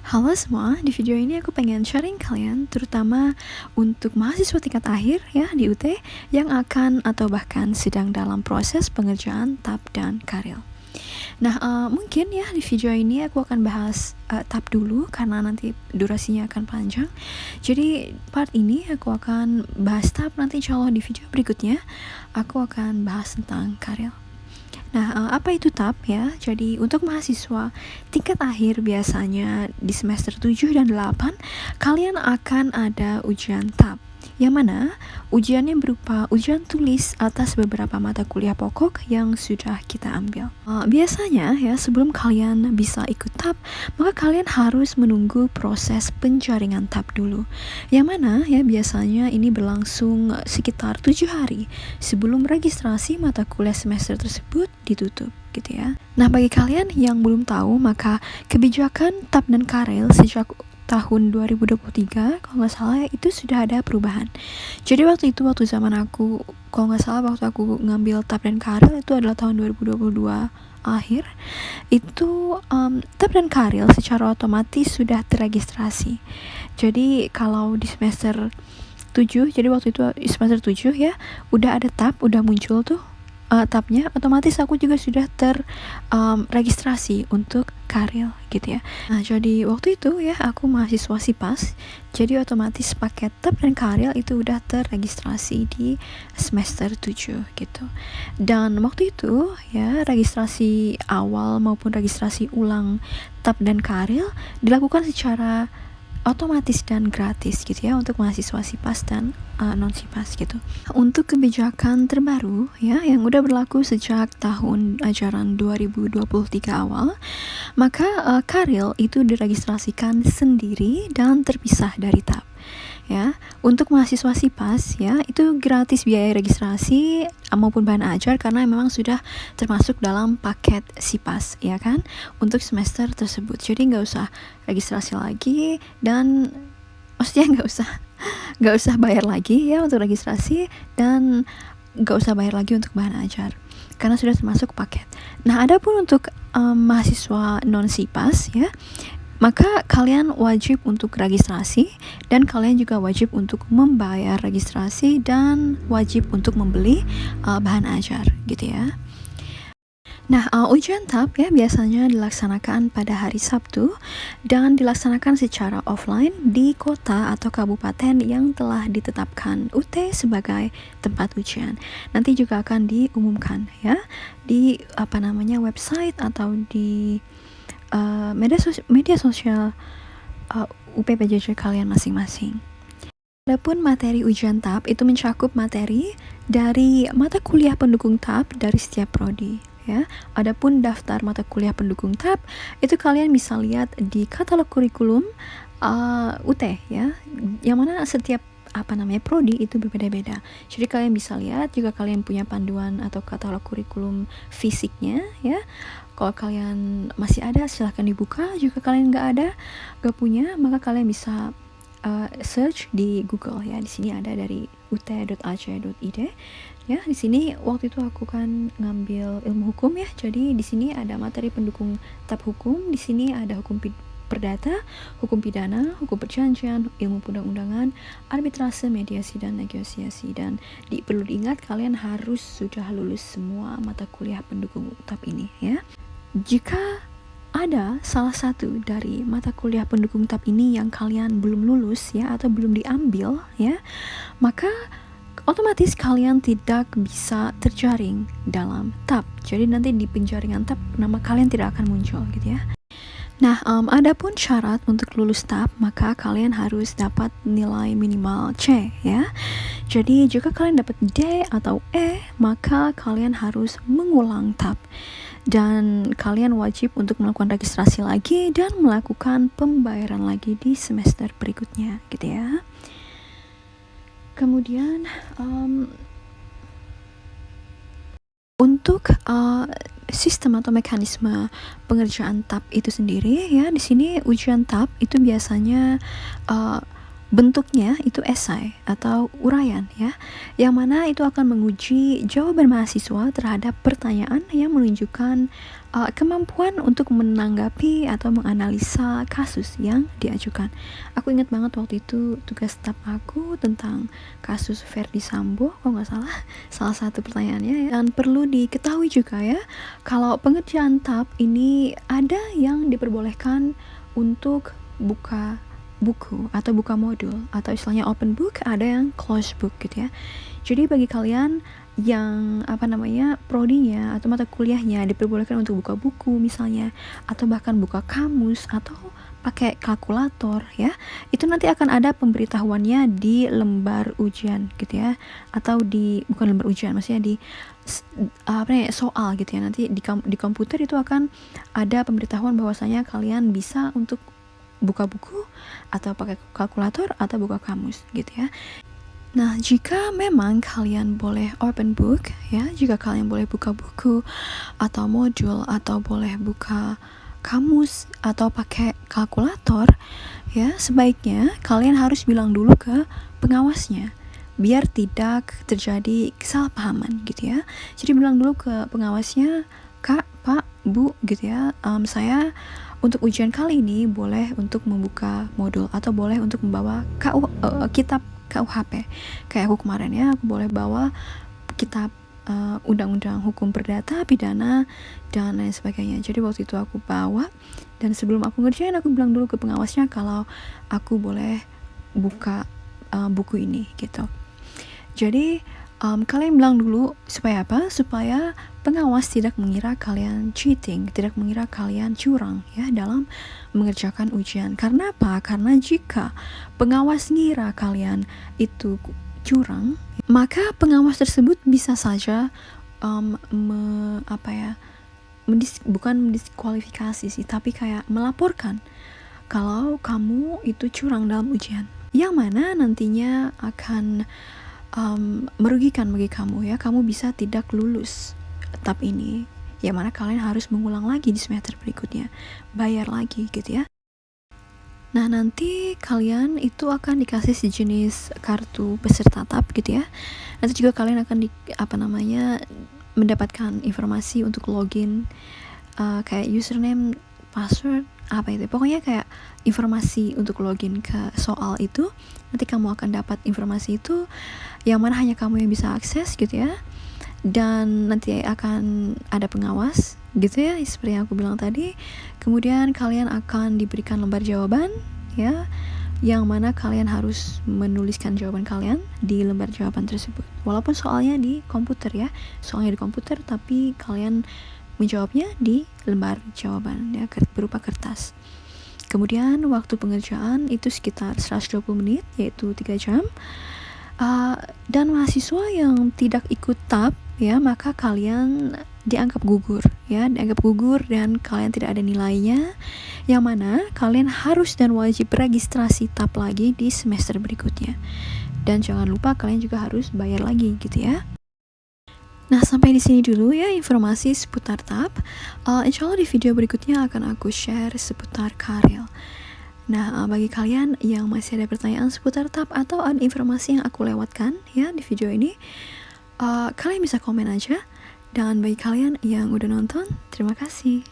Halo semua, di video ini aku pengen sharing kalian terutama untuk mahasiswa tingkat akhir ya di UT yang akan atau bahkan sedang dalam proses pengerjaan TAP dan Karel. Nah, mungkin ya di video ini aku akan bahas TAP dulu karena nanti durasinya akan panjang. Jadi part ini aku akan bahas TAP, nanti insya Allah di video berikutnya aku akan bahas tentang Karel. Nah, apa itu TAP ya? Jadi untuk mahasiswa tingkat akhir biasanya di semester 7 dan 8 kalian akan ada ujian TAP. Yang mana ujiannya berupa ujian tulis atas beberapa mata kuliah pokok yang sudah kita ambil. Biasanya ya sebelum kalian bisa ikut TAP, maka kalian harus menunggu proses penjaringan TAP dulu. Yang mana ya biasanya ini berlangsung sekitar 7 hari sebelum registrasi mata kuliah semester tersebut ditutup gitu ya. Nah, bagi kalian yang belum tahu, maka kebijakan TAP dan Karel sejak tahun 2023 kalau nggak salah itu sudah ada perubahan. Jadi waktu zaman aku, kalau nggak salah waktu aku ngambil TAP dan Karel itu adalah tahun 2022 akhir, itu TAP dan Karel secara otomatis sudah terregistrasi. Jadi kalau di semester 7, jadi waktu itu semester 7 ya udah ada TAP, udah muncul tuh TAP-nya, otomatis aku juga sudah terregistrasi untuk Karel gitu ya. Nah, jadi waktu itu ya aku mahasiswa SIPAS, jadi otomatis paket TAP dan Karel itu udah terregistrasi di semester 7 gitu. Dan waktu itu ya registrasi awal maupun registrasi ulang TAP dan Karel dilakukan secara otomatis dan gratis gitu ya untuk mahasiswa SIPAS dan non SIPAS gitu. Untuk kebijakan terbaru ya yang udah berlaku sejak tahun ajaran 2023 awal, maka Karel itu diregistrasikan sendiri dan terpisah dari TAP. Ya, untuk mahasiswa SIPAS ya itu gratis biaya registrasi maupun bahan ajar karena memang sudah termasuk dalam paket SIPAS ya kan untuk semester tersebut. Jadi nggak usah registrasi lagi dan maksudnya nggak usah bayar lagi ya untuk registrasi dan nggak usah bayar lagi untuk bahan ajar karena sudah termasuk paket. Nah, adapun untuk mahasiswa non SIPAS ya, maka kalian wajib untuk registrasi dan kalian juga wajib untuk membayar registrasi dan wajib untuk membeli bahan ajar gitu ya. Nah, ujian TAP ya biasanya dilaksanakan pada hari Sabtu dan dilaksanakan secara offline di kota atau kabupaten yang telah ditetapkan UT sebagai tempat ujian. Nanti juga akan diumumkan ya di website atau di media sosial UPPJJ kalian masing-masing. Adapun materi ujian TAP itu mencakup materi dari mata kuliah pendukung TAP dari setiap prodi ya. Adapun daftar mata kuliah pendukung TAP itu kalian bisa lihat di katalog kurikulum UT ya. Yang mana setiap prodi itu berbeda-beda. Jadi kalian bisa lihat juga kalian punya panduan atau katalog kurikulum fisiknya ya. Kalau kalian masih ada silahkan dibuka. Jika kalian nggak punya, maka kalian bisa search di Google ya. Di sini ada dari ut.ac.id ya. Di sini waktu itu aku kan ngambil ilmu hukum ya. Jadi di sini ada materi pendukung TAP hukum. Di sini ada hukum perdata, hukum pidana, hukum perjanjian, ilmu perundang-undangan, arbitrase, mediasi dan negosiasi. Dan perlu diingat kalian harus sudah lulus semua mata kuliah pendukung TAP ini ya. Jika ada salah satu dari mata kuliah pendukung TAP ini yang kalian belum lulus ya atau belum diambil ya, maka otomatis kalian tidak bisa terjaring dalam TAP. Jadi nanti di penjaringan TAP nama kalian tidak akan muncul gitu ya. Nah, adapun syarat untuk lulus TAP, maka kalian harus dapat nilai minimal C ya. Jadi jika kalian dapat D atau E, maka kalian harus mengulang TAP. Dan kalian wajib untuk melakukan registrasi lagi dan melakukan pembayaran lagi di semester berikutnya gitu ya. Kemudian untuk sistem atau mekanisme pengerjaan TAP itu sendiri ya, di sini ujian TAP itu biasanya bentuknya itu esai atau uraian ya, yang mana itu akan menguji jawaban mahasiswa terhadap pertanyaan yang menunjukkan kemampuan untuk menanggapi atau menganalisa kasus yang diajukan. Aku ingat banget waktu itu tugas TAP aku tentang kasus Verdi Sambo, kalau nggak salah, salah satu pertanyaannya ya. Dan perlu diketahui juga ya, kalau pengerjaan TAP ini ada yang diperbolehkan untuk buka buku atau buka modul, atau istilahnya open book, ada yang closed book gitu ya. Jadi bagi kalian yang prodinya atau mata kuliahnya diperbolehkan untuk buka buku misalnya, atau bahkan buka kamus atau pakai kalkulator ya, itu nanti akan ada pemberitahuannya di lembar ujian gitu ya, atau bukan lembar ujian, maksudnya di soal gitu ya. Nanti di komputer itu akan ada pemberitahuan bahwasanya kalian bisa untuk buka buku atau pakai kalkulator atau buka kamus gitu ya. Nah, jika memang kalian boleh open book ya, jika kalian boleh buka buku atau modul atau boleh buka kamus atau pakai kalkulator ya, sebaiknya kalian harus bilang dulu ke pengawasnya biar tidak terjadi kesalahpahaman gitu ya. Jadi bilang dulu ke pengawasnya, Kak, Pak, Bu gitu ya, saya untuk ujian kali ini boleh untuk membuka modul atau boleh untuk membawa kitab KUHP. Kayak aku kemarin ya, aku boleh bawa kitab undang-undang hukum perdata, pidana, dan lain sebagainya. Jadi waktu itu aku bawa, dan sebelum aku ngerjain aku bilang dulu ke pengawasnya kalau aku boleh buka buku ini gitu. Jadi kalian bilang dulu supaya apa? Supaya pengawas tidak mengira kalian cheating, tidak mengira kalian curang ya dalam mengerjakan ujian. Karena apa? Karena jika pengawas ngira kalian itu curang, maka pengawas tersebut bisa saja bukan mendiskualifikasi sih, tapi kayak melaporkan kalau kamu itu curang dalam ujian, yang mana nantinya akan merugikan bagi kamu ya. Kamu bisa tidak lulus TAP ini, yang mana kalian harus mengulang lagi di semester berikutnya, bayar lagi gitu ya. Nah, nanti kalian itu akan dikasih sejenis kartu peserta TAP gitu ya. Nanti juga kalian akan mendapatkan informasi untuk login, kayak username, password, pokoknya kayak informasi untuk login ke soal itu. Nanti kamu akan dapat informasi itu, yang mana hanya kamu yang bisa akses gitu ya. Dan nanti akan ada pengawas gitu ya, seperti yang aku bilang tadi. Kemudian kalian akan diberikan lembar jawaban ya, yang mana kalian harus menuliskan jawaban kalian di lembar jawaban tersebut. Walaupun soalnya di komputer ya, soalnya di komputer, tapi kalian menjawabnya di lembar jawaban ya, berupa kertas. Kemudian waktu pengerjaan itu sekitar 120 menit, yaitu 3 jam. Dan mahasiswa yang tidak ikut TAP ya, maka kalian dianggap gugur dan kalian tidak ada nilainya, yang mana kalian harus dan wajib registrasi TAP lagi di semester berikutnya. Dan jangan lupa kalian juga harus bayar lagi gitu ya. Nah, sampai di sini dulu ya informasi seputar TAP. Insya Allah di video berikutnya akan aku share seputar Karel. Nah, bagi kalian yang masih ada pertanyaan seputar TAP atau ada informasi yang aku lewatkan ya di video ini, kalian bisa komen aja. Dan bagi kalian yang udah nonton, terima kasih.